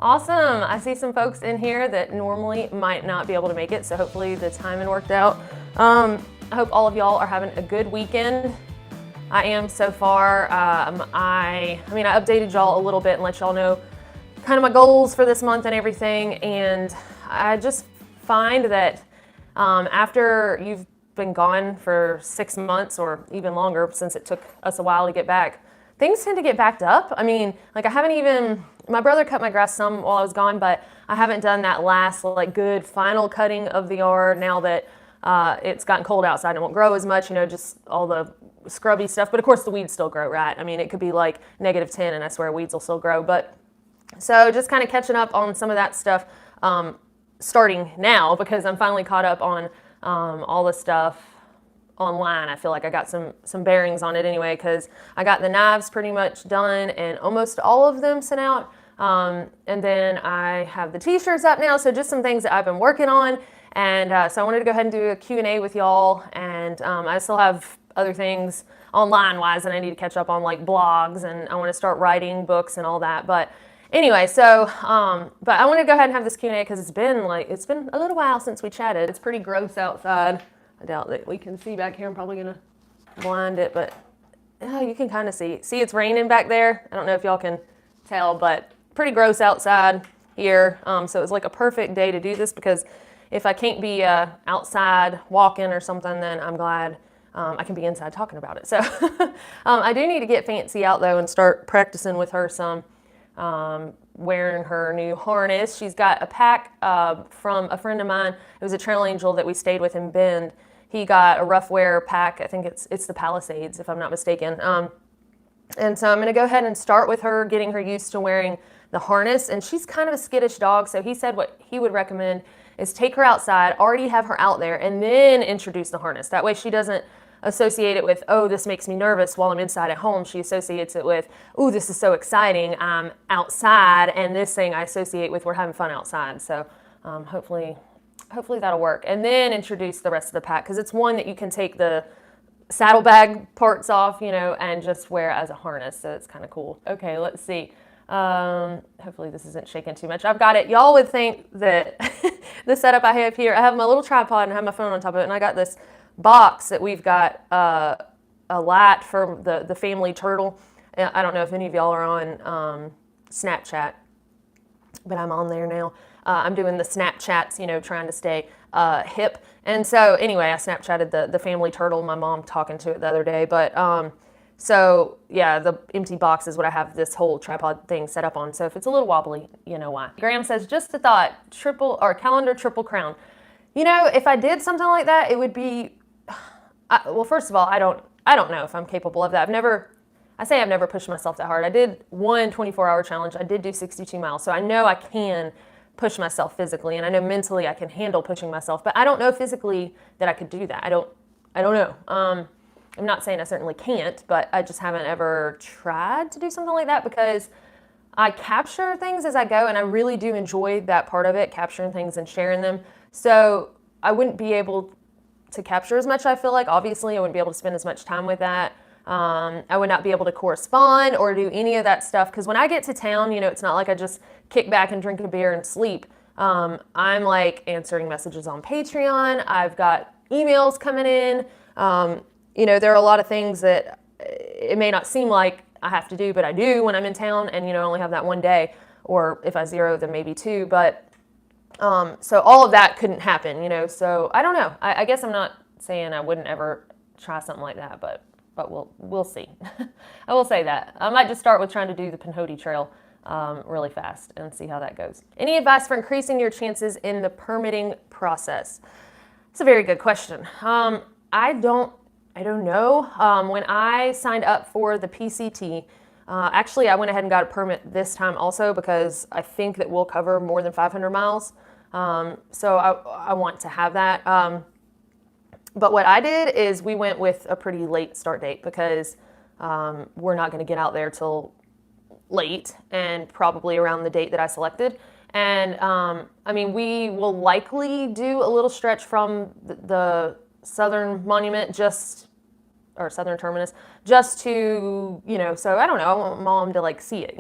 Awesome. I see some folks in here that normally might not be able to make it, so hopefully the timing worked out. I hope all of y'all are having a good weekend. I am so far. I updated y'all a little bit and let y'all know kind of my goals for this month and everything, and I just find that after you've been gone for 6 months or even longer, since it took us a while to get back, things tend to get backed up. I mean, like my brother cut my grass some while I was gone, but I haven't done that last good final cutting of the yard now that it's gotten cold outside and won't grow as much, just all the scrubby stuff. But of course the weeds still grow, right? I mean, it could be like -10 and I swear weeds will still grow. But so just kind of catching up on some of that stuff starting now, because I'm finally caught up on all the stuff online. I feel like I got some bearings on it anyway, because I got the knives pretty much done and almost all of them sent out. And then I have the t-shirts up now, so just some things that I've been working on. And so I wanted to go ahead and do a Q&A with y'all, and I still have other things online-wise that I need to catch up on, like blogs, and I want to start writing books and all that. But anyway, so, but I want to go ahead and have this Q&A because it's been a little while since we chatted. It's pretty gross outside. I doubt that we can see back here. I'm probably going to blind it, but you can kind of see. See, it's raining back there. I don't know if y'all can tell, but pretty gross outside here. So it's like a perfect day to do this, because if I can't be outside walking or something, then I'm glad I can be inside talking about it. So I do need to get fancy out though and start practicing with her some, wearing her new harness. She's got a pack from a friend of mine. It was a trail angel that we stayed with in Bend. He got a rough wear pack. I think it's the Palisades, if I'm not mistaken. And so I'm going to go ahead and start with her, getting her used to wearing the harness. And she's kind of a skittish dog, so he said what he would recommend is take her outside, already have her out there, and then introduce the harness. That way she doesn't associate it with, oh, this makes me nervous while I'm inside at home. She associates it with, oh, this is so exciting, I'm outside, and this thing I associate with, we're having fun outside. So hopefully that'll work. And then introduce the rest of the pack, because it's one that you can take the saddlebag parts off, and just wear as a harness. So it's kind of cool. Okay, let's see. Hopefully this isn't shaking too much. I've got it. Y'all would think that the setup I have here, I have my little tripod and I have my phone on top of it, and I got this box that we've got a light for the family turtle. I don't know if any of y'all are on Snapchat, but I'm on there now. I'm doing the Snapchats, trying to stay hip. And so anyway, I Snapchatted the family turtle, my mom talking to it the other day. But so yeah, the empty box is what I have this whole tripod thing set up on. So if it's a little wobbly, you know why. Graham says, just a thought, calendar triple crown. If I did something like that, it would be, well, first of all, I don't know if I'm capable of that. I've never pushed myself that hard. I did one 24-hour challenge. I did do 62 miles. So I know I can push myself physically, and I know mentally I can handle pushing myself, but I don't know physically that I could do that. I don't know. I'm not saying I certainly can't, but I just haven't ever tried to do something like that, because I capture things as I go, and I really do enjoy that part of it, capturing things and sharing them. So I wouldn't be able to capture as much, I feel like. Obviously, I wouldn't be able to spend as much time with that. I would not be able to correspond or do any of that stuff, because when I get to town, it's not like I just kick back and drink a beer and sleep. I'm like answering messages on Patreon. I've got emails coming in. There are a lot of things that it may not seem like I have to do, but I do when I'm in town, and, I only have that one day, or if I zero, then maybe two. But so all of that couldn't happen, so I don't know. I guess I'm not saying I wouldn't ever try something like that, but we'll see. I will say that. I might just start with trying to do the Homemade Trail really fast and see how that goes. Any advice for increasing your chances in the permitting process? It's a very good question. I don't know. When I signed up for the PCT, actually I went ahead and got a permit this time also, because I think that we'll cover more than 500 miles. So I want to have that. But what I did is we went with a pretty late start date, because we're not going to get out there till late, and probably around the date that I selected. And we will likely do a little stretch from the Southern Monument, or Southern Terminus, just to, so I don't know, I want Mom to see it,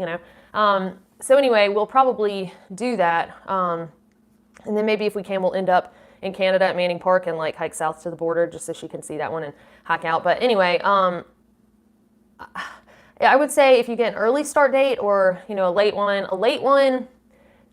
So anyway, we'll probably do that. And then maybe if we can, we'll end up in Canada at Manning Park and like hike south to the border just so she can see that one and hike out. But anyway, I would say if you get an early start date or, a late one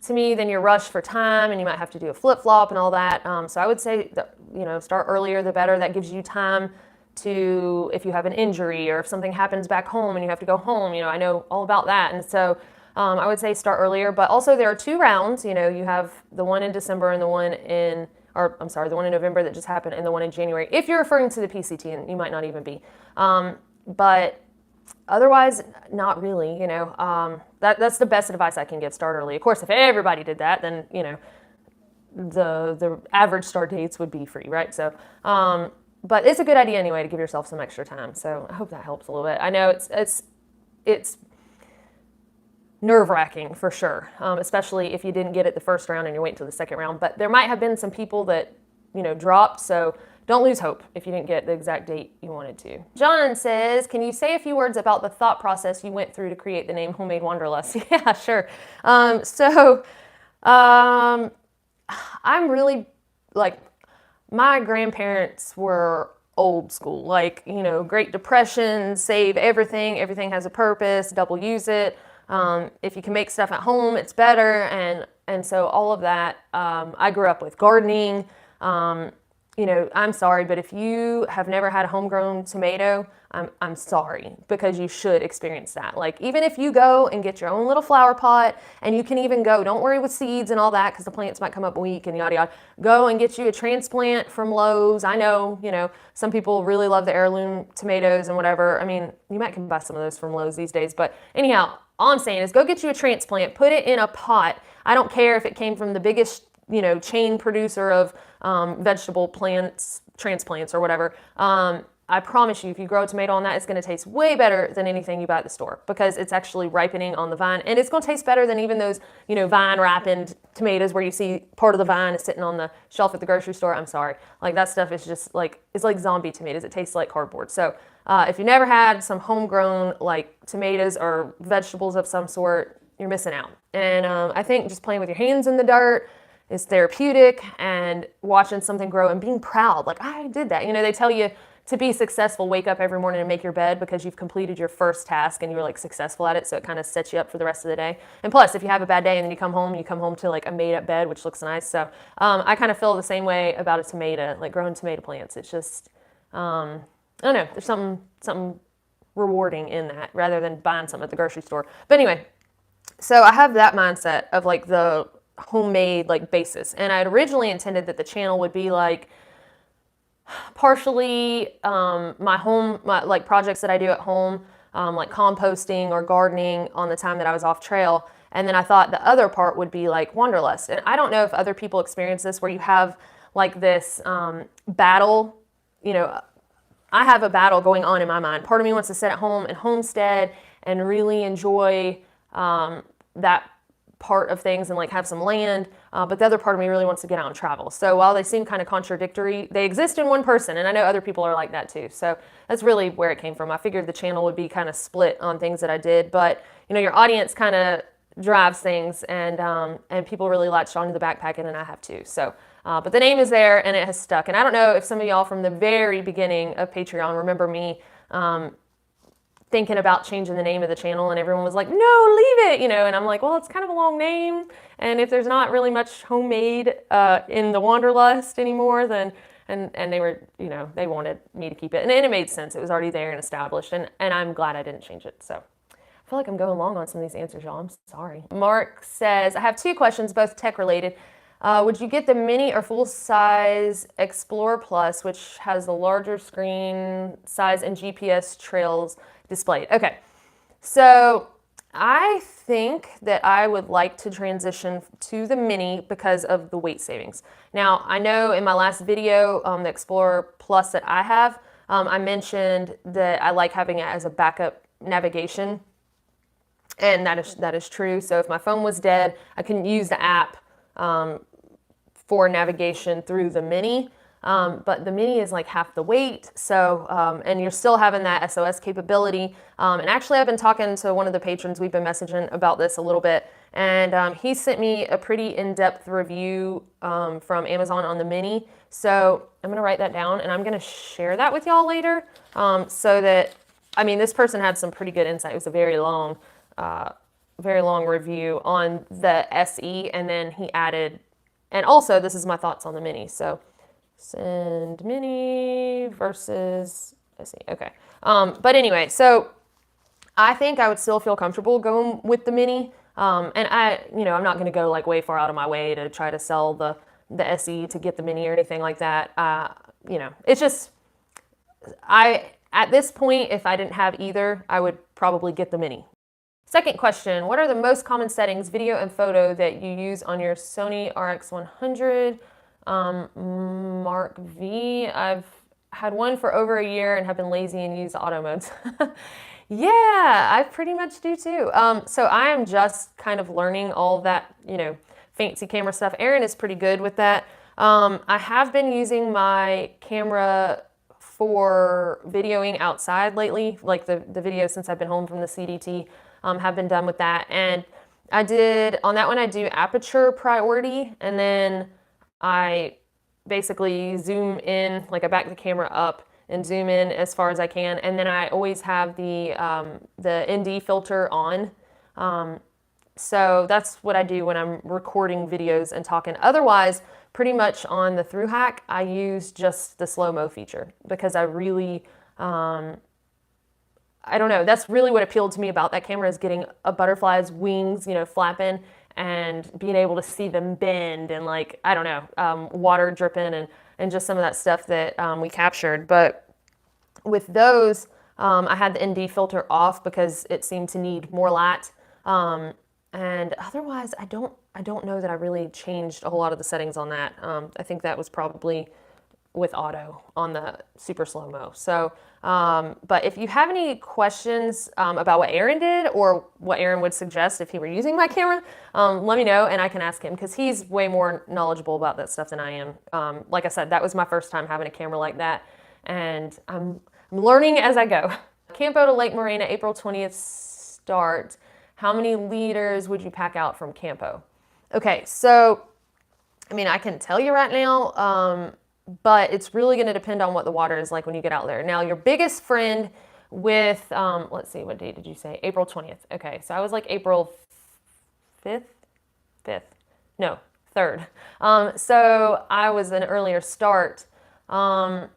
to me, then you're rushed for time and you might have to do a flip-flop and all that. So I would say that, start earlier the better. That gives you time to, if you have an injury or if something happens back home and you have to go home, I know all about that. And so I would say start earlier, but also there are 2 rounds. You have the one in December and the one in November that just happened and the one in January, if you're referring to the PCT, and you might not even be. But otherwise, not really, that's the best advice I can give, start early. Of course, if everybody did that, then, the average start dates would be free, right? So, but it's a good idea anyway to give yourself some extra time. So I hope that helps a little bit. I know it's nerve-wracking for sure, especially if you didn't get it the first round and you're waiting till the second round. But there might have been some people that, dropped. So don't lose hope if you didn't get the exact date you wanted to. John says, can you say a few words about the thought process you went through to create the name Homemade Wanderlust? Yeah, sure. I'm really, my grandparents were old school, Great Depression, save everything. Everything has a purpose, double use it. If you can make stuff at home, it's better. And so all of that, I grew up with gardening. I'm sorry, but if you have never had a homegrown tomato, I'm sorry, because you should experience that. Even if you go and get your own little flower pot, and you can even go, don't worry with seeds and all that, because the plants might come up weak and yada yada. Go and get you a transplant from Lowe's. I know, some people really love the heirloom tomatoes and whatever. I mean, you might can buy some of those from Lowe's these days, but anyhow, all I'm saying is go get you a transplant, put it in a pot. I don't care if it came from the biggest, chain producer of vegetable plants, transplants or whatever. I promise you, if you grow a tomato on that, it's going to taste way better than anything you buy at the store, because it's actually ripening on the vine, and it's going to taste better than even those, vine ripened tomatoes where you see part of the vine is sitting on the shelf at the grocery store. I'm sorry. That stuff is just it's like zombie tomatoes. It tastes like cardboard. So if you never had some homegrown tomatoes or vegetables of some sort, you're missing out. And I think just playing with your hands in the dirt is therapeutic, and watching something grow and being proud. I did that. They tell you to be successful, wake up every morning and make your bed because you've completed your first task and you were successful at it. So it kind of sets you up for the rest of the day. And plus, if you have a bad day and then you come home to a made up bed, which looks nice. So I kind of feel the same way about a tomato, growing tomato plants. It's just, I don't know, there's something rewarding in that rather than buying something at the grocery store. But anyway, so I have that mindset of the homemade basis. And I had originally intended that the channel would be partially my projects that I do at home, composting or gardening on the time that I was off trail. And then I thought the other part would be Wanderlust. And I don't know if other people experience this, where you have this battle. I have a battle going on in my mind. Part of me wants to sit at home and homestead and really enjoy that part of things and have some land, but the other part of me really wants to get out and travel. So while they seem kind of contradictory, they exist in one person, and I know other people are like that too. So that's really where it came from. I figured the channel would be kind of split on things that I did, but your audience kind of drives things, and people really latched onto the backpacking, and I have too. So but the name is there and it has stuck. And I don't know if some of y'all from the very beginning of Patreon remember me thinking about changing the name of the channel, and everyone was like, no, leave it, and I'm like, well, it's kind of a long name, and if there's not really much homemade in the Wanderlust anymore, then and they were, they wanted me to keep it, and it made sense. It was already there and established, and I'm glad I didn't change it. So I feel like I'm going long on some of these answers, y'all. I'm sorry. Mark says, I have 2 questions, both tech related. Would you get the mini or full-size Explorer Plus, which has the larger screen size and GPS trails displayed? Okay, so I think that I would like to transition to the mini because of the weight savings. Now, I know in my last video, the Explorer Plus that I have, I mentioned that I like having it as a backup navigation, and that is true. So if my phone was dead, I can use the app for navigation through the mini. but the mini is like half the weight. So, and you're still having that SOS capability. And actually I've been talking to one of the patrons, we've been messaging about this a little bit, and he sent me a pretty in-depth review from Amazon on the mini. So I'm gonna write that down and I'm gonna share that with y'all later, so that, I mean, this person had some pretty good insight. It was a very long review on the SE, and then he added, and also this is my thoughts on the mini. So send mini versus SE. Okay. But anyway, so I think I would still feel comfortable going with the mini. And I'm not going to go like way far out of my way to try to sell the SE to get the mini or anything like that. It's just, at this point, if I didn't have either, I would probably get the mini. Second question, what are the most common settings, video and photo, that you use on your Sony RX100 Mark V? I've had one for over a year and have been lazy and use auto modes. Yeah, I pretty much do too. So I am just kind of learning all of that, fancy camera stuff. Aaron is pretty good with that. I have been using my camera for videoing outside lately, like the videos since I've been home from the CDT, have been done with that. And on that one, I do aperture priority, and then I basically zoom in, like I back the camera up and zoom in as far as I can. And then I always have the ND filter on. So that's what I do when I'm recording videos and talking. Otherwise, pretty much on the thru-hike, I use just the slow-mo feature because I really, I don't know, that's really what appealed to me about that camera, is getting a butterfly's wings, flapping and being able to see them bend and, like, I don't know, water dripping and just some of that stuff that we captured. But with those, I had the ND filter off because it seemed to need more light. And otherwise, I don't know that I really changed a whole lot of the settings on that. I think that was probably with auto on the super slow-mo. So, but if you have any questions about what Aaron did or what Aaron would suggest if he were using my camera, let me know and I can ask him, because he's way more knowledgeable about that stuff than I am. Like I said, that was my first time having a camera like that, and I'm learning as I go. Campo to Lake Morena, April 20th start. How many liters would you pack out from Campo? Okay, so, I mean, I can tell you right now, but it's really going to depend on what the water is like when you get out there. Now, your biggest friend with, let's see, what date did you say? April 20th. Okay, so I was like April 5th? 5th. No, 3rd. So I was an earlier start, and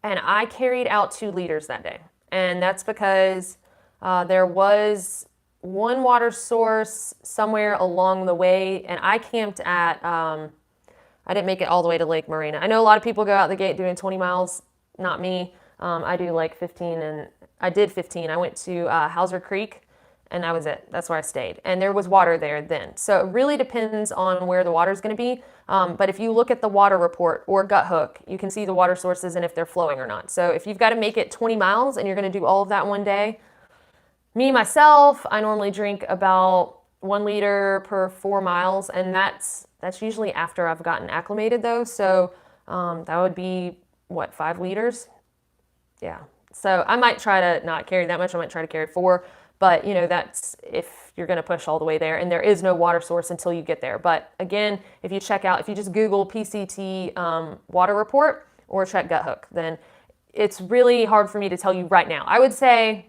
I carried out 2 liters that day. And that's because there was one water source somewhere along the way, and I camped at, I didn't make it all the way to Lake Morena. I know a lot of people go out the gate doing 20 miles, not me. I do like 15, and I did 15. I went to Hauser Creek, and that was it. That's where I stayed. And there was water there then. So it really depends on where the water is going to be. But if you look at the water report or gut hook, you can see the water sources and if they're flowing or not. So if you've got to make it 20 miles and you're going to do all of that one day, myself, I normally drink about 1 liter per 4 miles, and that's usually after I've gotten acclimated though. So that would be, what, 5 liters? Yeah. So I might try to not carry that much. I might try to carry 4, but that's if you're going to push all the way there, and there is no water source until you get there. But again, if you just Google PCT water report or check gut hook, then it's really hard for me to tell you right now. I would say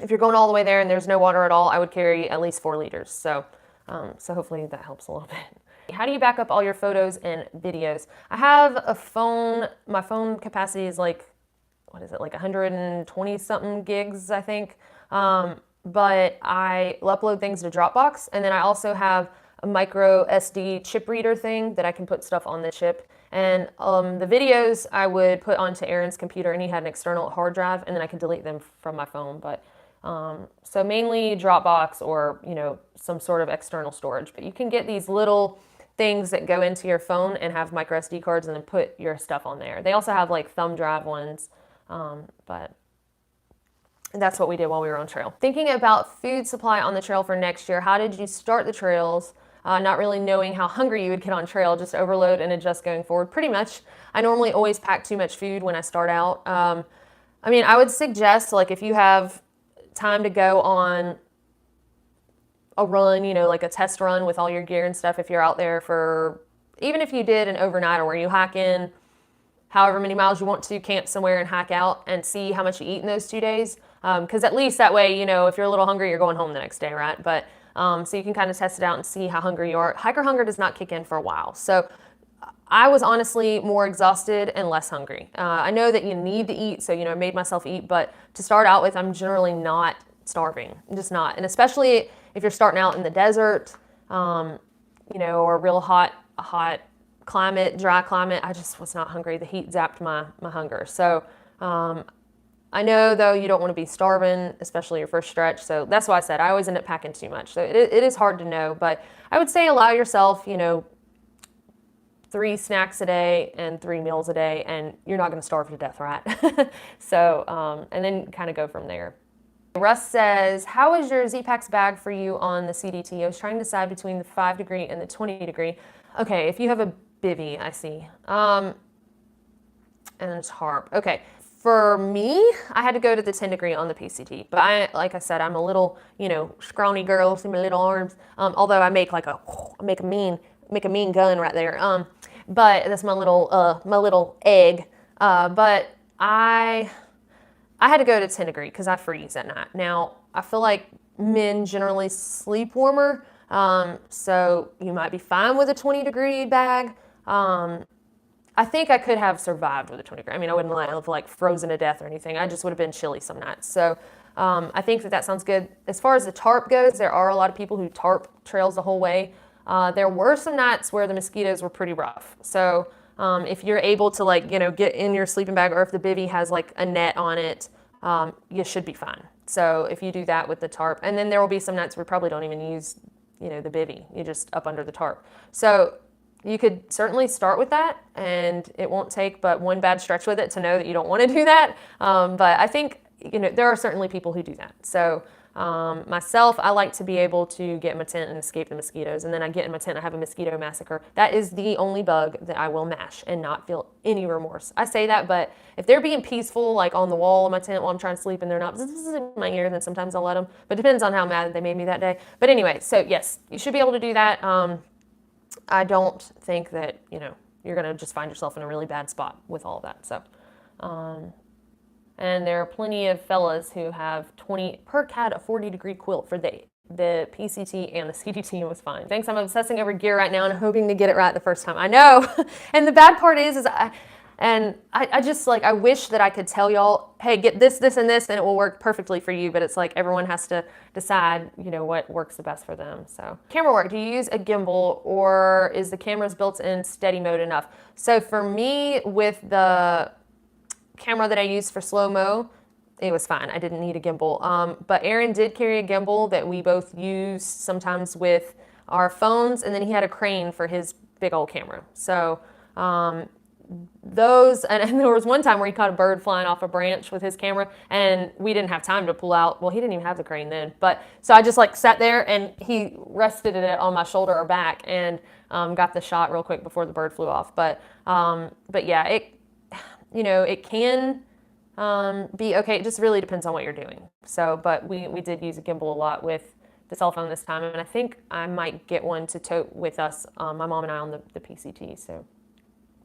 if you're going all the way there and there's no water at all, I would carry at least 4 liters. So, so hopefully that helps a little bit. How do you back up all your photos and videos? I have a phone. My phone capacity is like, what is it, like 120 something gigs, I think. But I upload things to Dropbox, and then I also have a micro SD chip reader thing that I can put stuff on the chip. And the videos I would put onto Aaron's computer, and he had an external hard drive, and then I can delete them from my phone. But so mainly Dropbox or some sort of external storage. But you can get these little things that go into your phone and have micro SD cards, and then put your stuff on there. They also have like thumb drive ones, but that's what we did while we were on trail. Thinking about food supply on the trail for next year, how did you start the trails? not really knowing how hungry you would get on trail, just overload and adjust going forward. Pretty much, I normally always pack too much food when I start out. I mean, I would suggest, like, if you have time to go on a run, you know, like a test run with all your gear and stuff, if you're out there for, even if you did an overnighter where you hike in however many miles you want to, camp somewhere and hike out and see how much you eat in those 2 days. Because at least that way, you know, if you're a little hungry, you're going home the next day, right? But so you can kind of test it out and see how hungry you are. Hiker hunger does not kick in for a while. So I was honestly more exhausted and less hungry. I know that you need to eat, so, you know, I made myself eat, but to start out with, I'm generally not starving. I'm just not. And especially if you're starting out in the desert, you know, or a real hot climate, dry climate, I just was not hungry. The heat zapped my hunger. So I know, though, you don't want to be starving, especially your first stretch. So that's why I said I always end up packing too much. So it is hard to know, but I would say allow yourself, you know, 3 snacks a day and 3 meals a day, and you're not going to starve to death, right? So, and then kind of go from there. Russ says, how is your Z-Packs bag for you on the CDT? I was trying to decide between the 5 degree and the 20 degree. Okay, if you have a bivy, I see. And it's harp. Okay. For me, I had to go to the 10 degree on the PCT, but like I said, I'm a little, you know, scrawny girl, see my little arms. Although I make make a mean gun right there. But that's my little egg. But I had to go to 10 degree because I freeze at night. Now, I feel like men generally sleep warmer, so you might be fine with a 20 degree bag. I think I could have survived with a 20 degree. I mean, I wouldn't have like frozen to death or anything. I just would have been chilly some nights. So I think that sounds good. As far as the tarp goes, there are a lot of people who tarp trails the whole way. There were some nights where the mosquitoes were pretty rough. So if you're able to, like, you know, get in your sleeping bag, or if the bivy has like a net on it, you should be fine. So if you do that with the tarp, and then there will be some nights where we probably don't even use, you know, the bivy. You just up under the tarp. So you could certainly start with that, and it won't take but one bad stretch with it to know that you don't want to do that. But I think, you know, there are certainly people who do that. So myself, I like to be able to get in my tent and escape the mosquitoes. And then I get in my tent, I have a mosquito massacre. That is the only bug that I will mash and not feel any remorse. I say that, but if they're being peaceful, like on the wall of my tent while I'm trying to sleep and they're not, this is in my ear, then sometimes I'll let them. But it depends on how mad they made me that day. But anyway, so yes, you should be able to do that. I don't think that, you know, you're going to just find yourself in a really bad spot with all of that. So, and there are plenty of fellas who have 20, Perk had a 40 degree quilt for the PCT and the CDT and was fine. Thanks, I'm obsessing over gear right now and hoping to get it right the first time. I know. And the bad part is I just, like, I wish that I could tell y'all, hey, get this, this, and this, and it will work perfectly for you. But it's like everyone has to decide, you know, what works the best for them. So camera work, do you use a gimbal, or is the camera's built-in steady mode enough? So for me, with the camera that I used for slow-mo, it was fine. I didn't need a gimbal. But Aaron did carry a gimbal that we both use sometimes with our phones, and then he had a crane for his big old camera. So those, and there was one time where he caught a bird flying off a branch with his camera, and we didn't have time to pull out. Well, he didn't even have the crane then, but so I just like sat there and he rested it on my shoulder or back and got the shot real quick before the bird flew off. But yeah, it, you know, it can be okay. It just really depends on what you're doing. So, but we did use a gimbal a lot with the cell phone this time, and I think I might get one to tote with us, my mom and I, on the PCT. So.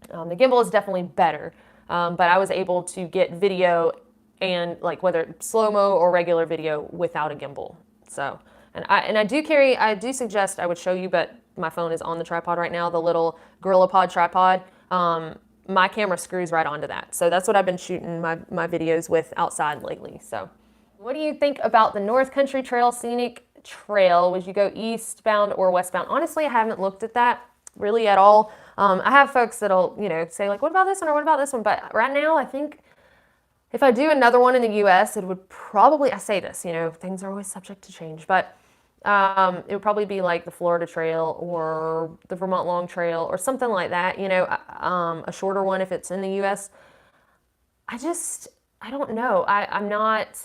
The gimbal is definitely better, but I was able to get video and, like, whether slow-mo or regular video without a gimbal. So, and I do suggest I would show you, but my phone is on the tripod right now, the little GorillaPod tripod. My camera screws right onto that. So that's what I've been shooting my videos with outside lately. So what do you think about the North Country Trail Scenic Trail? Would you go eastbound or westbound? Honestly, I haven't looked at that really at all. I have folks that'll, you know, say like, what about this one or what about this one? But right now, I think if I do another one in the US, it would probably, I say this, you know, things are always subject to change, but it would probably be like the Florida Trail or the Vermont Long Trail or something like that, you know, a shorter one if it's in the US. I don't know. I'm not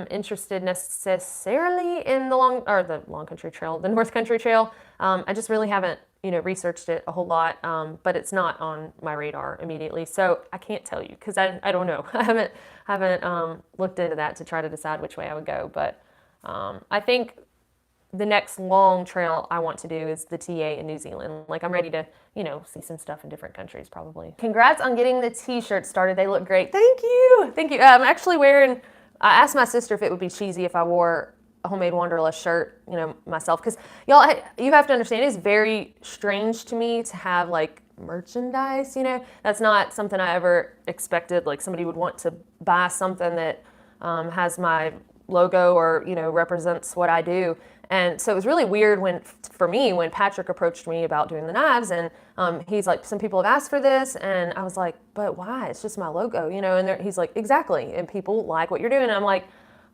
interested necessarily in the long country trail, the North Country Trail. I just really haven't, researched it a whole lot, but it's not on my radar immediately. So I can't tell you because I don't know. I haven't looked into that to try to decide which way I would go. But I think the next long trail I want to do is the TA in New Zealand. Like I'm ready to, see some stuff in different countries probably. Congrats on getting the t-shirts started. They look great. Thank you. Thank you. I'm actually wearing, I asked my sister if it would be cheesy if I wore a Homemade Wanderlust shirt, myself. Because y'all, you have to understand, it's very strange to me to have like merchandise, That's not something I ever expected. Like somebody would want to buy something that has my logo or, represents what I do. And so it was really weird for me when Patrick approached me about doing the knives, and he's like, some people have asked for this, and I was like, but why? It's just my logo, and he's like, exactly, and people like what you're doing. And I'm like,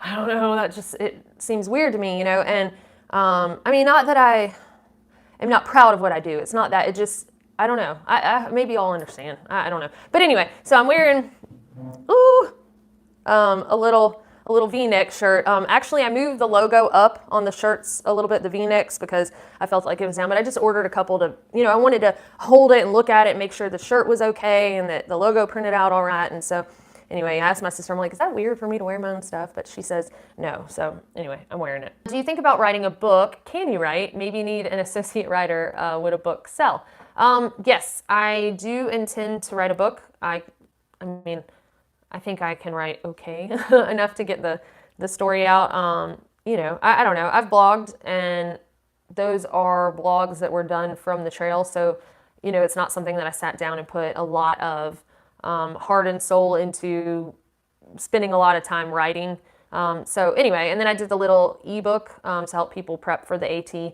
I don't know, it seems weird to me, and I mean, not that I am not proud of what I do. It's not that, it just, I don't know. I maybe I'll understand. I don't know. But anyway, so I'm wearing, a little V-neck shirt. Actually, I moved the logo up on the shirts a little bit, the V-necks, because I felt like it was down. But I just ordered a couple to, I wanted to hold it and look at it, make sure the shirt was okay and that the logo printed out all right. And so anyway, I asked my sister, I'm like, is that weird for me to wear my own stuff? But she says no. So anyway, I'm wearing it. Do you think about writing a book? Can you write? Maybe you need an associate writer. Would a book sell? Yes, I do intend to write a book. I mean, I think I can write okay enough to get the story out. I don't know. I've blogged, and those are blogs that were done from the trail. So, it's not something that I sat down and put a lot of heart and soul into spending a lot of time writing. So anyway, and then I did the little ebook to help people prep for the AT.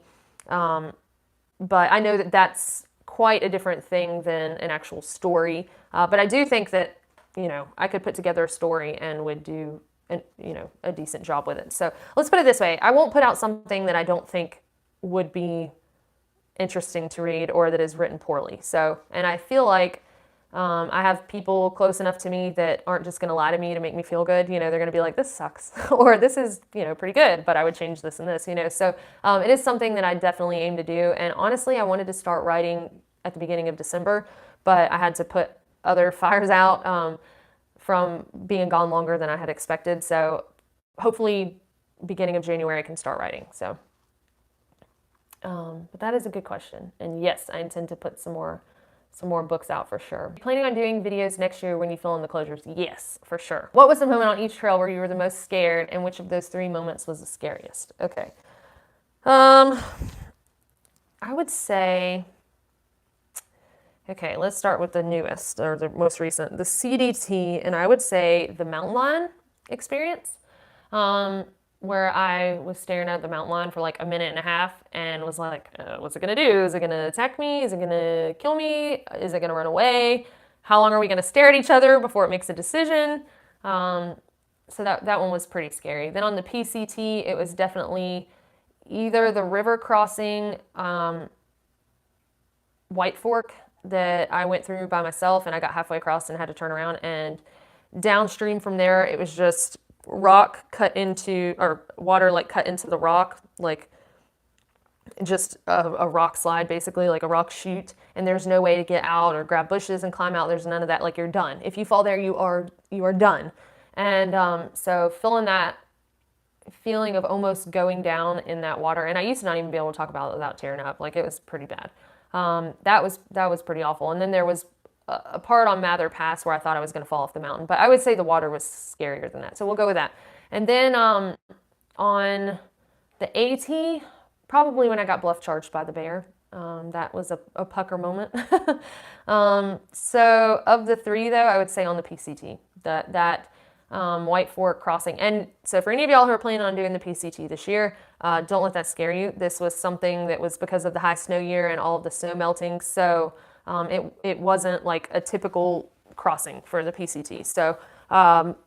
But I know that that's quite a different thing than an actual story. But I do think that I could put together a story and would do, a decent job with it. So let's put it this way. I won't put out something that I don't think would be interesting to read or that is written poorly. So, and I feel like I have people close enough to me that aren't just going to lie to me to make me feel good. They're going to be like, this sucks, or this is, pretty good, but I would change this and this, So it is something that I definitely aim to do. And honestly, I wanted to start writing at the beginning of December, but I had to put other fires out from being gone longer than I had expected. So hopefully beginning of January I can start writing. So, but that is a good question. And yes, I intend to put some more books out for sure. Planning on doing videos next year when you fill in the closures? Yes, for sure. What was the moment on each trail where you were the most scared, and which of those 3 moments was the scariest? Okay. I would say, okay, let's start with the newest or the most recent, the CDT, and I would say the mountain lion experience, where I was staring at the mountain lion for like a minute and a half and was like, what's it gonna do? Is it gonna attack me? Is it gonna kill me? Is it gonna run away? How long are we gonna stare at each other before it makes a decision? So that one was pretty scary. Then on the PCT, it was definitely either the river crossing, White Fork, that I went through by myself, and I got halfway across and had to turn around, and downstream from there it was just rock cut into, or water like cut into the rock, like just a rock slide, basically like a rock chute, and there's no way to get out or grab bushes and climb out. There's none of that. Like, you're done. If you fall there, you are done. And so feeling that feeling of almost going down in that water, and I used to not even be able to talk about it without tearing up. Like, it was pretty bad. That was pretty awful. And then there was a part on Mather Pass where I thought I was going to fall off the mountain, but I would say the water was scarier than that. So we'll go with that. And then on the AT, probably when I got bluff charged by the bear. That was a pucker moment. So of the 3, though, I would say on the PCT, that White Fork crossing. And so for any of y'all who are planning on doing the PCT this year, don't let that scare you. This was something that was because of the high snow year and all of the snow melting. So it wasn't like a typical crossing for the PCT. So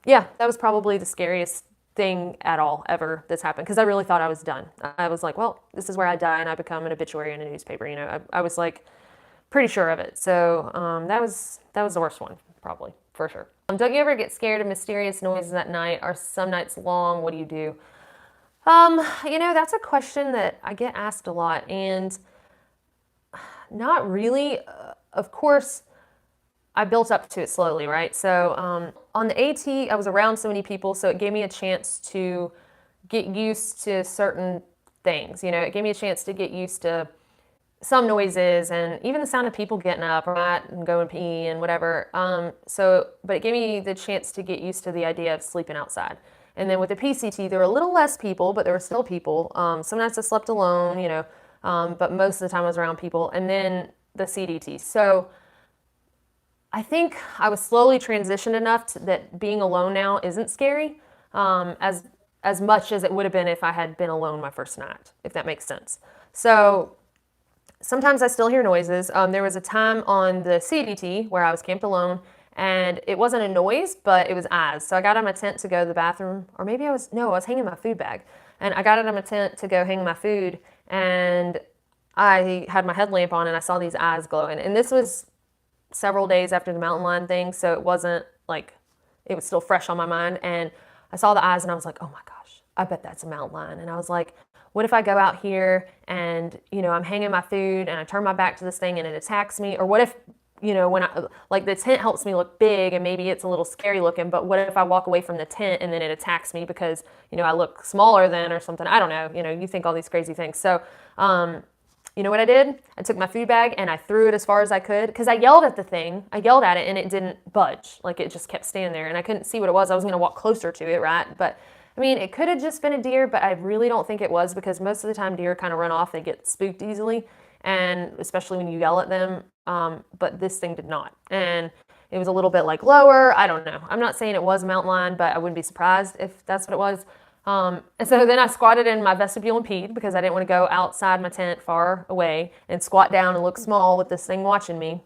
yeah, that was probably the scariest thing at all ever that's happened, because I really thought I was done. I was like, well, this is where I die and I become an obituary in a newspaper. You know, I was like pretty sure of it. So that was the worst one, probably, for sure. Don't you ever get scared of mysterious noises at night? Are some nights long? What do you do? That's a question that I get asked a lot, and not really. Of course, I built up to it slowly, right? So on the AT, I was around so many people, so it gave me a chance to get used to certain things. It gave me a chance to get used to some noises and even the sound of people getting up, right, and going pee and whatever. But it gave me the chance to get used to the idea of sleeping outside. And then with the PCT, there were a little less people, but there were still people. Some nights I slept alone, but most of the time I was around people. And then the CDT. So I think I was slowly transitioned enough that being alone now isn't scary, as much as it would have been if I had been alone my first night, if that makes sense. So sometimes I still hear noises. There was a time on the CDT where I was camped alone, and it wasn't a noise, but it was eyes. So I got out of my tent to go to the bathroom, or maybe I was hanging my food bag. And I got out of my tent to go hang my food, and I had my headlamp on, and I saw these eyes glowing. And this was several days after the mountain lion thing, so it wasn't like, it was still fresh on my mind. And I saw the eyes, and I was like, oh my gosh, I bet that's a mountain lion. And I was like, what if I go out here and, I'm hanging my food and I turn my back to this thing and it attacks me? Or what if, when the tent helps me look big and maybe it's a little scary looking, but what if I walk away from the tent and then it attacks me because, I look smaller than or something? I don't know. You think all these crazy things. So, you know what I did? I took my food bag and I threw it as far as I could because I yelled at the thing. I yelled at it and it didn't budge. Like, it just kept standing there and I couldn't see what it was. I was going to walk closer to it, right? But I mean, it could have just been a deer, but I really don't think it was, because most of the time deer kind of run off. They get spooked easily, and especially when you yell at them. But this thing did not. And it was a little bit like lower. I don't know. I'm not saying it was a mountain lion, but I wouldn't be surprised if that's what it was. And so then I squatted in my vestibule and peed because I didn't want to go outside my tent far away and squat down and look small with this thing watching me.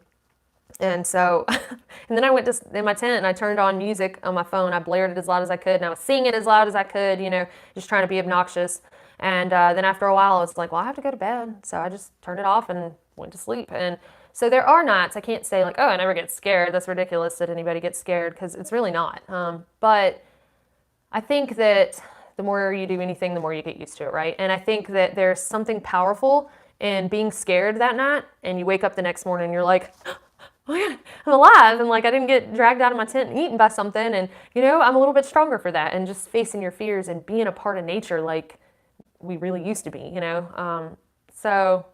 And so, and then I went in my tent and I turned on music on my phone. I blared it as loud as I could, and I was singing it as loud as I could, just trying to be obnoxious. And then after a while, I was like, well, I have to go to bed. So I just turned it off and went to sleep. And so there are nights I can't say like, oh, I never get scared. That's ridiculous that anybody gets scared, because it's really not. But I think that the more you do anything, the more you get used to it, right? And I think that there's something powerful in being scared that night, and you wake up the next morning and you're like, oh my God, I'm alive, and like I didn't get dragged out of my tent and eaten by something, and I'm a little bit stronger for that, and just facing your fears and being a part of nature like we really used to be, So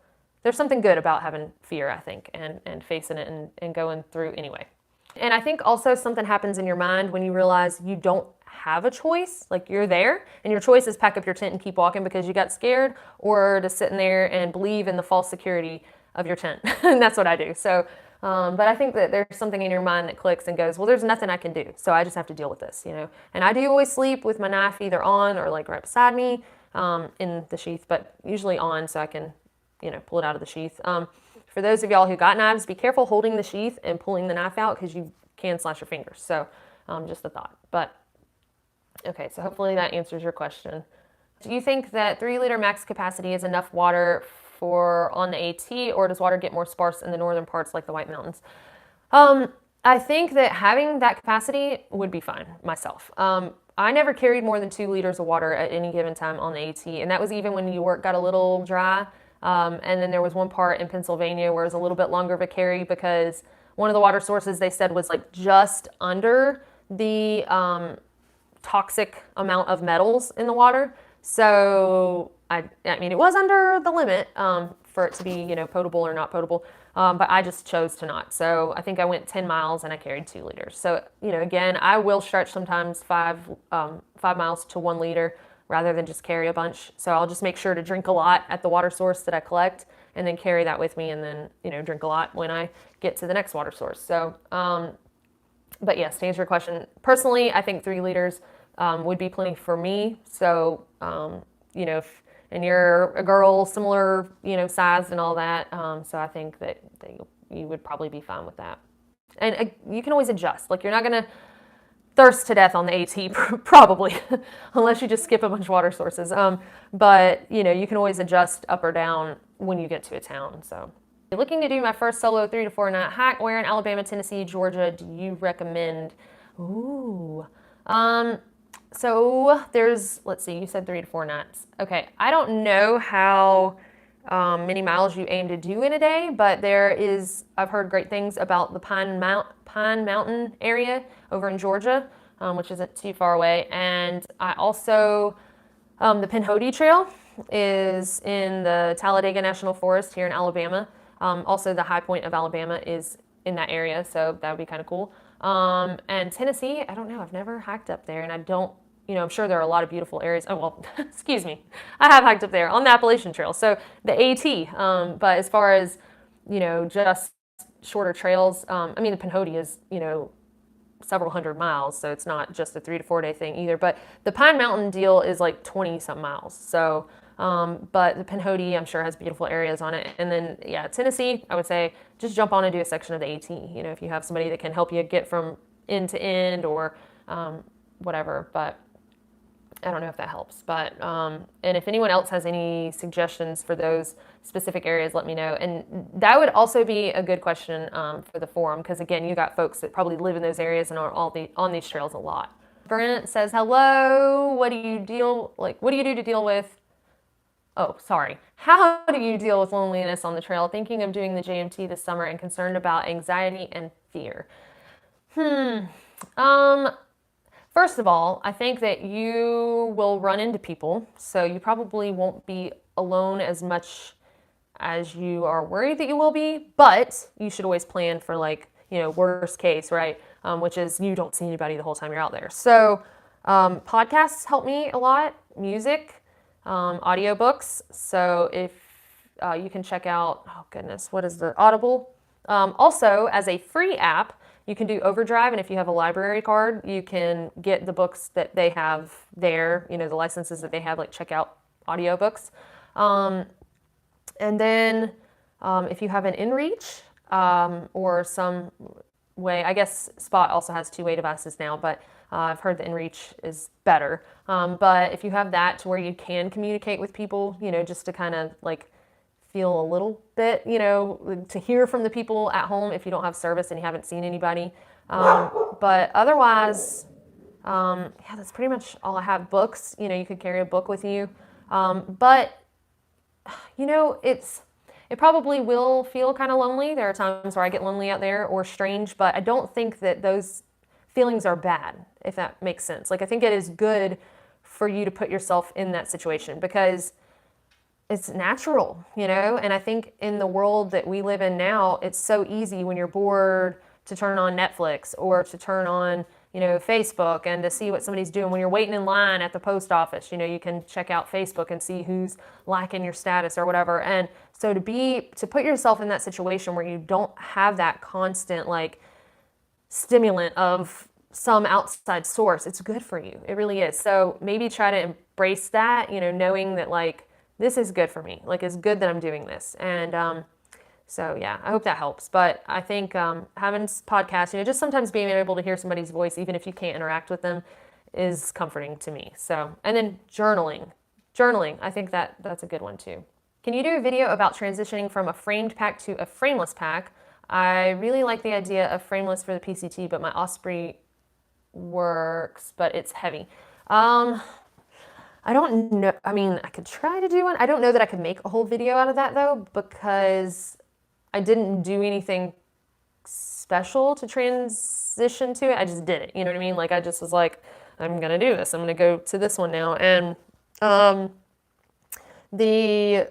there's something good about having fear, I think, and facing it and going through anyway. And I think also something happens in your mind when you realize you don't have a choice. Like, you're there and your choice is pack up your tent and keep walking because you got scared, or to sit in there and believe in the false security of your tent. And that's what I do. So but I think that there's something in your mind that clicks and goes, well, there's nothing I can do, so I just have to deal with this, And I do always sleep with my knife either on or like right beside me in the sheath, but usually on, so I can, pull it out of the sheath. For those of y'all who got knives, be careful holding the sheath and pulling the knife out, because you can slash your fingers. So just a thought. But okay, so hopefully that answers your question. Do you think that 3-liter max capacity is enough water for on the AT, or does water get more sparse in the northern parts like the White Mountains? I think that having that capacity would be fine myself. I never carried more than 2 liters of water at any given time on the AT, and that was even when New York got a little dry. And then there was one part in Pennsylvania where it was a little bit longer of a carry, because one of the water sources they said was like just under the toxic amount of metals in the water. So I mean, it was under the limit for it to be, potable or not potable, but I just chose to not. So I think I went 10 miles and I carried 2 liters. So, again, I will stretch sometimes 5 miles to 1 liter rather than just carry a bunch. So I'll just make sure to drink a lot at the water source that I collect, and then carry that with me, and then, drink a lot when I get to the next water source. So, but yes, to answer your question, personally, I think 3 liters would be plenty for me. So, and you're a girl similar, size and all that. So I think that you would probably be fine with that. And you can always adjust. Like, you're not going to thirst to death on the AT, probably, unless you just skip a bunch of water sources. But, you can always adjust up or down when you get to a town. So, looking to do my first solo 3 to 4 night hike. Where in Alabama, Tennessee, Georgia do you recommend? Ooh. So there's, let's see, you said 3 to 4 nights. Okay, I don't know how many miles you aim to do in a day, but I've heard great things about the Pine Mountain area over in Georgia, which isn't too far away. And I also, the Pinhoti Trail is in the Talladega National Forest here in Alabama. Also, the high point of Alabama is in that area, so that would be kind of cool. And Tennessee, I don't know, I've never hiked up there, and I don't, I'm sure there are a lot of beautiful areas. Oh, well, excuse me. I have hiked up there on the Appalachian Trail, so the AT. But as far as, just shorter trails, I mean, the Pinhoti is, several hundred miles, so it's not just a 3 to 4 day thing either. But the Pine Mountain deal is like 20 some miles. So, but the Pinhoti, I'm sure, has beautiful areas on it. And then, yeah, Tennessee, I would say just jump on and do a section of the AT. If you have somebody that can help you get from end to end or whatever. But I don't know if that helps, but and if anyone else has any suggestions for those specific areas, let me know. And that would also be a good question for the forum, because again, you got folks that probably live in those areas and are on these trails a lot. Brent says, "Hello, what do you do to deal with?" Oh, sorry. How do you deal with loneliness on the trail? Thinking of doing the JMT this summer and concerned about anxiety and fear. First of all, I think that you will run into people, so you probably won't be alone as much as you are worried that you will be, but you should always plan for worst case, right? Which is you don't see anybody the whole time you're out there. So podcasts help me a lot, music, audiobooks. So if you can check out, oh goodness, what is the Audible? Also, as a free app, you can do Overdrive, and if you have a library card, you can get the books that they have there, the licenses that they have, like check out audiobooks. And then if you have an InReach or some way, I guess Spot also has two-way devices now, but I've heard the InReach is better. But if you have that to where you can communicate with people, just to kind of feel a little bit, to hear from the people at home if you don't have service and you haven't seen anybody. But otherwise, yeah, that's pretty much all I have. Books, you could carry a book with you. But, it probably will feel kind of lonely. There are times where I get lonely out there or strange, but I don't think that those feelings are bad, if that makes sense. I think it is good for you to put yourself in that situation because it's natural, and I think in the world that we live in now, it's so easy when you're bored to turn on Netflix or to turn on, Facebook and to see what somebody's doing. When you're waiting in line at the post office, you can check out Facebook and see who's liking your status or whatever. And so to put yourself in that situation where you don't have that constant stimulant of some outside source, it's good for you. It really is. So maybe try to embrace that, knowing that this is good for me. It's good that I'm doing this. And so, yeah, I hope that helps. But I think having podcasts, just sometimes being able to hear somebody's voice, even if you can't interact with them, is comforting to me. So, and then journaling. I think that's a good one too. Can you do a video about transitioning from a framed pack to a frameless pack? I really like the idea of frameless for the PCT, but my Osprey works, but it's heavy. I don't know. I mean, I could try to do one. I don't know that I could make a whole video out of that though, because I didn't do anything special to transition to it. I just did it. You know what I mean? I just was like, I'm going to do this. I'm going to go to this one now. And the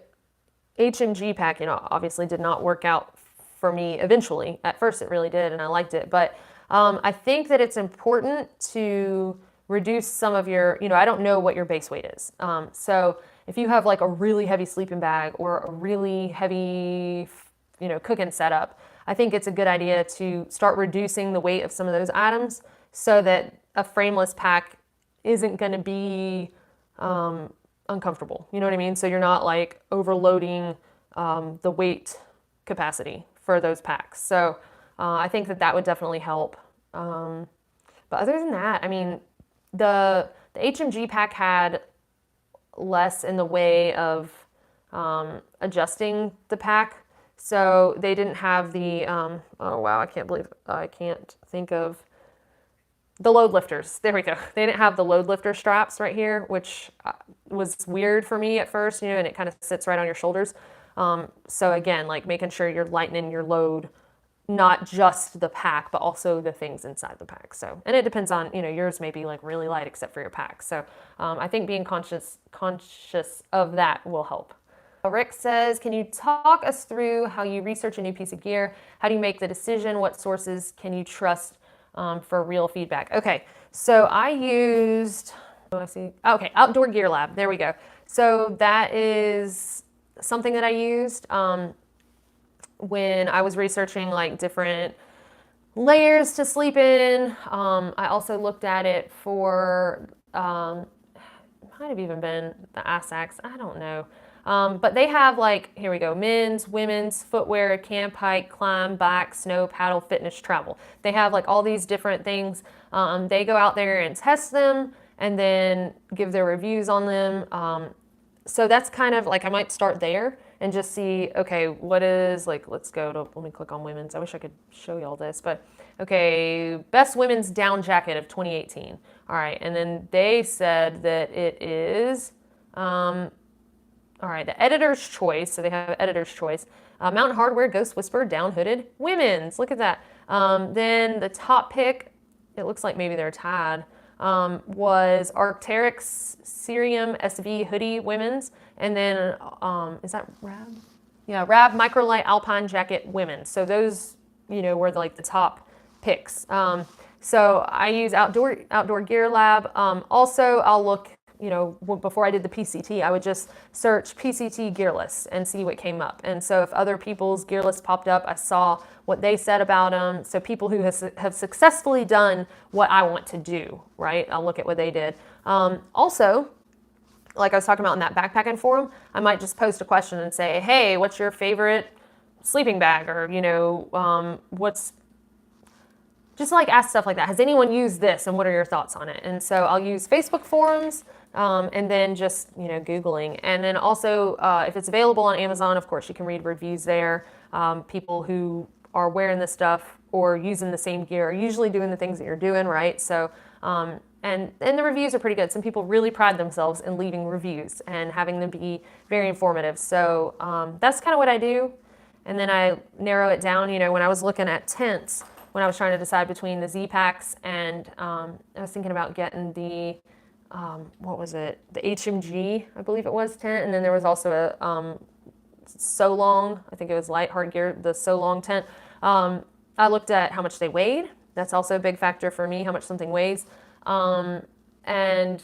HMG pack, obviously did not work out for me eventually. At first it really did, and I liked it. But I think that it's important to reduce some of your, I don't know what your base weight is. So if you have a really heavy sleeping bag or a really heavy, cooking setup, I think it's a good idea to start reducing the weight of some of those items so that a frameless pack isn't going to be uncomfortable. You know what I mean? So you're not overloading the weight capacity for those packs. So I think that would definitely help. But other than that, I mean, the HMG pack had less in the way of adjusting the pack. So they didn't have the, oh wow, I can't think of the load lifters. There we go. They didn't have the load lifter straps right here, which was weird for me at first, you know, and it kind of sits right on your shoulders. So again, like making sure you're lightening your load, not just the pack, but also the things inside the pack. So, and it depends on, you know, yours may be like really light except for your pack. So I think being conscious of that will help. Rick says, can you talk us through how you research a new piece of gear? How do you make the decision? What sources can you trust for real feedback? Okay, so I used, okay, Outdoor Gear Lab. There we go. So that is something that I used when I was researching like different layers to sleep in. I also looked at it for, might have even been the Assax, I don't know. But they have like, here we go, men's, women's, footwear, camp, hike, climb, bike, snow, paddle, fitness, travel. They have like all these different things. They go out there and test them and then give their reviews on them. So that's kind of like, I might start there and just see, okay, what is like, let's go to, let me click on women's. I wish I could show you all this, but okay, best women's down jacket of 2018. All right, and then they said that it is, all right, the editor's choice, so they have editor's choice. Mountain Hardwear, Ghost Whisper, Down Hooded, women's, look at that. Then the top pick, it looks like maybe they're tied, was Arc'teryx Cerium SV Hoodie, women's. And then, is that Rab? Yeah, Rab Microlight Alpine Jacket, women's. So those, you know, were like the top picks. So I use Outdoor Gear Lab. Also, I'll look, you know, before I did the PCT, I would just search PCT gear lists and see what came up. And so if other people's gear lists popped up, I saw what they said about them. So people who have successfully done what I want to do, right? I'll look at what they did. Also, like I was talking about in that backpacking forum, I might just post a question and say, hey, what's your favorite sleeping bag? Or, you know, just like ask stuff like that. Has anyone used this and what are your thoughts on it? And so I'll use Facebook forums and then just, you know, Googling. And then also if it's available on Amazon, of course, you can read reviews there. People who are wearing this stuff or using the same gear are usually doing the things that you're doing, right? So, and the reviews are pretty good. Some people really pride themselves in leaving reviews and having them be very informative. So that's kind of what I do. And then I narrow it down, you know, when I was looking at tents, when I was trying to decide between the Z-Packs and I was thinking about getting the, what was it? The HMG, I believe it was, tent. And then there was also a So Long, I think it was Light Hard Gear, the So Long tent. I looked at how much they weighed. That's also a big factor for me, how much something weighs. And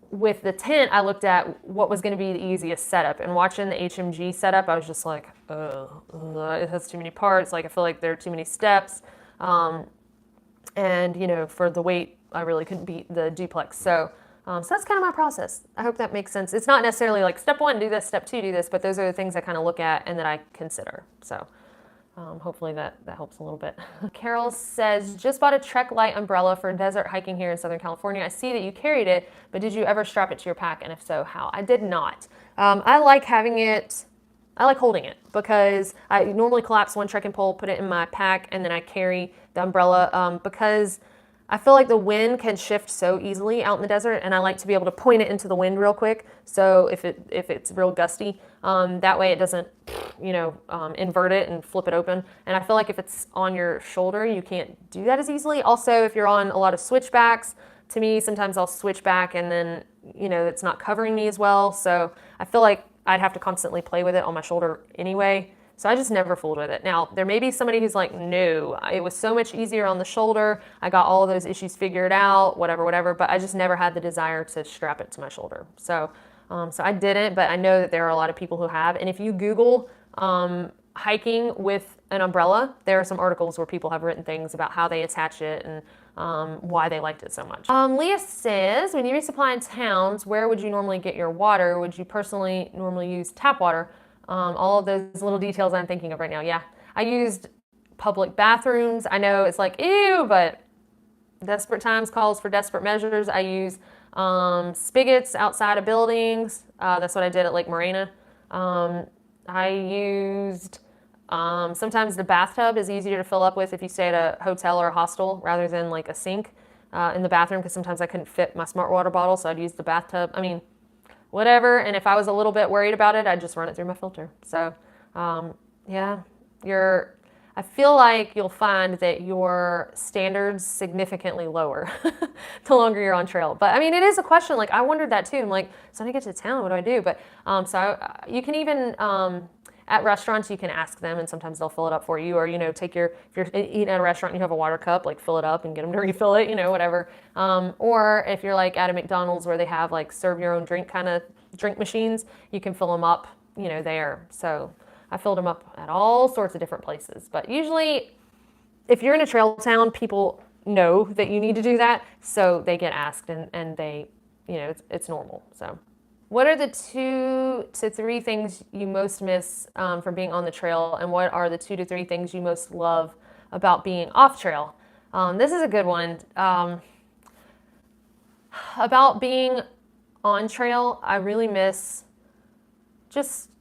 with the tent, I looked at what was going to be the easiest setup. And watching the HMG setup, I was just like, it has too many parts. Like, I feel like there are too many steps. And, you know, for the weight, I really couldn't beat the duplex. So that's kind of my process. I hope that makes sense. It's not necessarily like step one, do this, step two, do this, but those are the things I kind of look at and that I consider. So hopefully that helps a little bit. Carol says, just bought a Trek Light umbrella for desert hiking here in Southern California. I see that you carried it, but did you ever strap it to your pack? And if so, how? I did not. I like having it, I like holding it because I normally collapse one trekking pole, put it in my pack, and then I carry the umbrella because I feel like the wind can shift so easily out in the desert, and I like to be able to point it into the wind real quick. So if it's real gusty, that way it doesn't, you know, invert it and flip it open. And I feel like if it's on your shoulder, you can't do that as easily. Also, if you're on a lot of switchbacks, to me, sometimes I'll switch back and then, you know, it's not covering me as well. So I feel like I'd have to constantly play with it on my shoulder anyway. So I just never fooled with it. Now, there may be somebody who's like, no, it was so much easier on the shoulder. I got all of those issues figured out, whatever, but I just never had the desire to strap it to my shoulder. So I didn't, but I know that there are a lot of people who have. And if you Google hiking with an umbrella, there are some articles where people have written things about how they attach it and why they liked it so much. Leah says, when you resupply in towns, where would you normally get your water? Would you personally normally use tap water? All of those little details I'm thinking of right now. Yeah, I used public bathrooms. I know it's like, ew, but desperate times calls for desperate measures. I use spigots outside of buildings. That's what I did at Lake Morena. I used Sometimes the bathtub is easier to fill up with if you stay at a hotel or a hostel rather than like a sink in the bathroom, because sometimes I couldn't fit my smart water bottle, so I'd use the bathtub. I mean, whatever. And if I was a little bit worried about it, I'd just run it through my filter. So, yeah, I feel like you'll find that your standards significantly lower the longer you're on trail. But I mean, it is a question. Like, I wondered that too. I'm like, so when I get to town, what do I do? But you can even at restaurants, you can ask them, and sometimes they'll fill it up for you. Or if you're eating at a restaurant and you have a water cup, like fill it up and get them to refill it. Whatever. Or if you're like at a McDonald's where they have like serve your own drink kind of drink machines, you can fill them up. There. So I filled them up at all sorts of different places. But usually, if you're in a trail town, people know that you need to do that, so they get asked, and they, it's normal. So, what are the 2 to 3 things you most miss from being on the trail, and what are the 2 to 3 things you most love about being off trail? This is a good one. About being on trail, I really miss just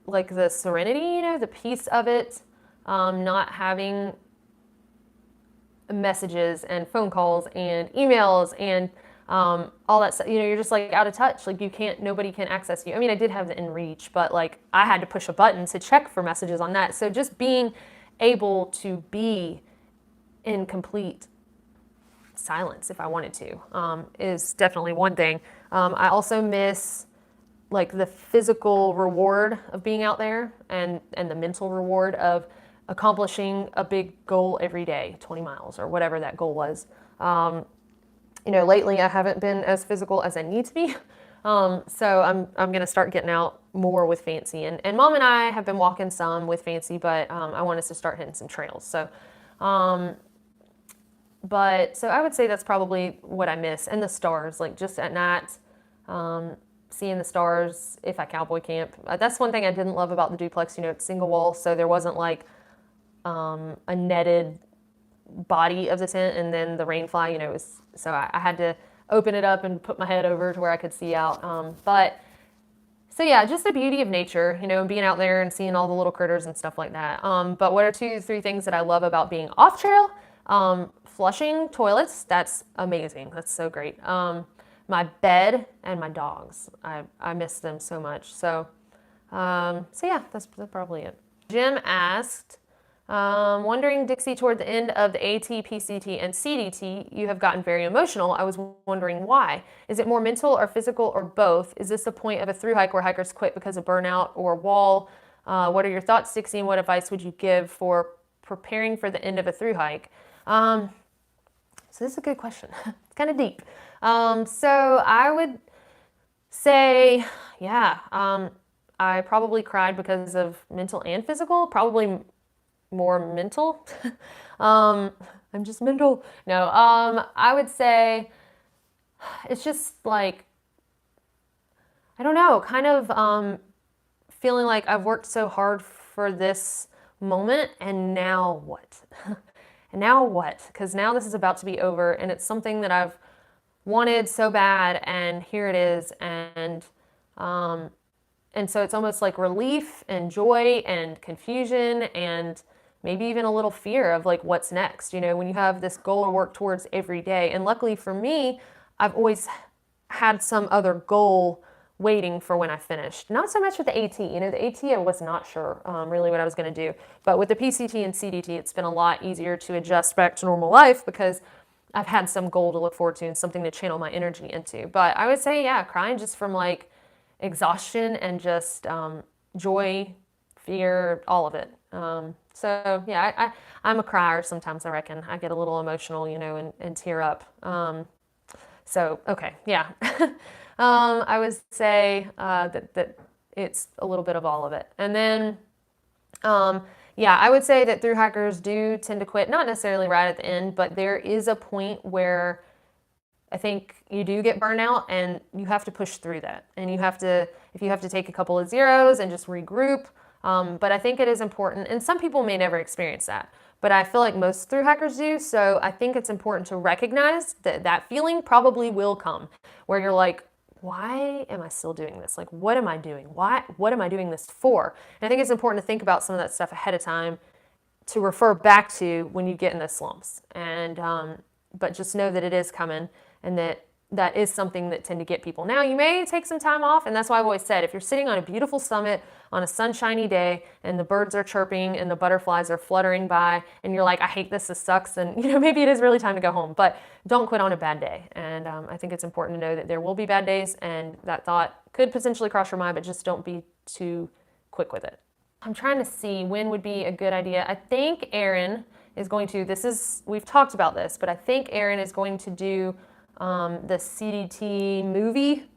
like the serenity, the peace of it, not having messages and phone calls and emails and all that stuff. You're just like out of touch. Like nobody can access you. I mean, I did have the InReach, but like I had to push a button to check for messages on that. So just being able to be in complete silence if I wanted to is definitely one thing. I also miss like the physical reward of being out there and the mental reward of accomplishing a big goal every day, 20 miles or whatever that goal was. Lately I haven't been as physical as I need to be. So I'm going to start getting out more with Fancy, and Mom and I have been walking some with Fancy, but I want us to start hitting some trails. So, so I would say that's probably what I miss, and the stars, like just at night, seeing the stars if I cowboy camp. That's one thing I didn't love about the duplex. It's single wall, so there wasn't like a netted body of the tent and then the rain fly. So I had to open it up and put my head over to where I could see out. So yeah, just the beauty of nature, being out there and seeing all the little critters and stuff like that. But what are 2 to 3 things that I love about being off trail? Flushing toilets, that's amazing. That's so great. My bed and my dogs. I miss them so much. So yeah, that's probably it. Jim asked, wondering, Dixie, toward the end of the AT, PCT, and CDT, you have gotten very emotional. I was wondering why. Is it more mental or physical or both? Is this the point of a thru hike where hikers quit because of burnout or wall? What are your thoughts, Dixie, and what advice would you give for preparing for the end of a thru hike? So this is a good question. It's kind of deep. So I would say, yeah, I probably cried because of mental and physical, probably more mental. I'm just mental. No, I would say it's just like, I don't know, kind of feeling like I've worked so hard for this moment, and now what? And now what? Because now this is about to be over, and it's something that I've wanted so bad, and here it is, and so it's almost like relief and joy and confusion and maybe even a little fear of like what's next. When you have this goal to work towards every day, and luckily for me, I've always had some other goal waiting for when I finished. Not so much with the AT. The AT, I was not sure really what I was going to do. But with the PCT and CDT, it's been a lot easier to adjust back to normal life because I've had some goal to look forward to and something to channel my energy into. But I would say, yeah, crying just from like exhaustion and just joy, fear, all of it. So yeah, I'm a crier sometimes, I reckon. I get a little emotional, and tear up. So, okay, yeah. I would say that it's a little bit of all of it. And then, yeah, I would say that thru hikers do tend to quit, not necessarily right at the end, but there is a point where I think you do get burnout and you have to push through that. And if you have to take a couple of zeros and just regroup. But I think it is important, and some people may never experience that, but I feel like most thru hikers do. So I think it's important to recognize that that feeling probably will come where you're like why am I still doing this? Like, what am I doing? What am I doing this for? And I think it's important to think about some of that stuff ahead of time to refer back to when you get in the slumps. And, but just know that it is coming, and that is something that tend to get people. Now, you may take some time off, and that's why I've always said, if you're sitting on a beautiful summit on a sunshiny day and the birds are chirping and the butterflies are fluttering by and you're like, I hate this sucks, and maybe it is really time to go home, but don't quit on a bad day. And I think it's important to know that there will be bad days, and that thought could potentially cross your mind, but just don't be too quick with it. I'm trying to see when would be a good idea. I think Aaron is going to, we've talked about this, but I think Aaron is going to do the CDT movie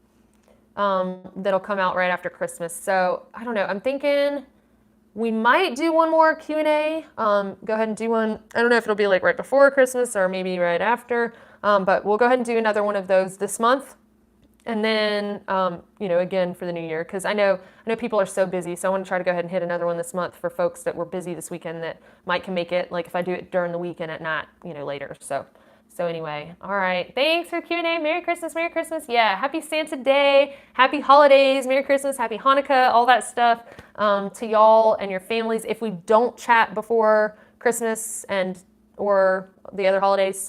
that'll come out right after Christmas. So I don't know. I'm thinking we might do one more Q&A. Go ahead and do one. I don't know if it'll be like right before Christmas or maybe right after, but we'll go ahead and do another one of those this month. And then, again for the new year, because I know people are so busy. So I want to try to go ahead and hit another one this month for folks that were busy this weekend that can make it. Like if I do it during the weekend at night, later. So anyway, all right. Thanks for Q&A. Merry Christmas, Merry Christmas. Yeah, happy Santa Day, happy holidays, Merry Christmas, happy Hanukkah, all that stuff to y'all and your families. If we don't chat before Christmas or the other holidays,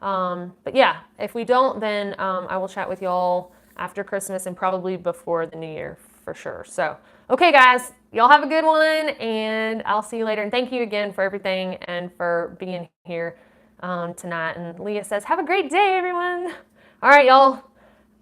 but yeah, if we don't, then I will chat with y'all after Christmas and probably before the new year for sure. So, okay, guys, y'all have a good one, and I'll see you later. And thank you again for everything and for being here tonight. And Leah says, have a great day, everyone. All right, y'all.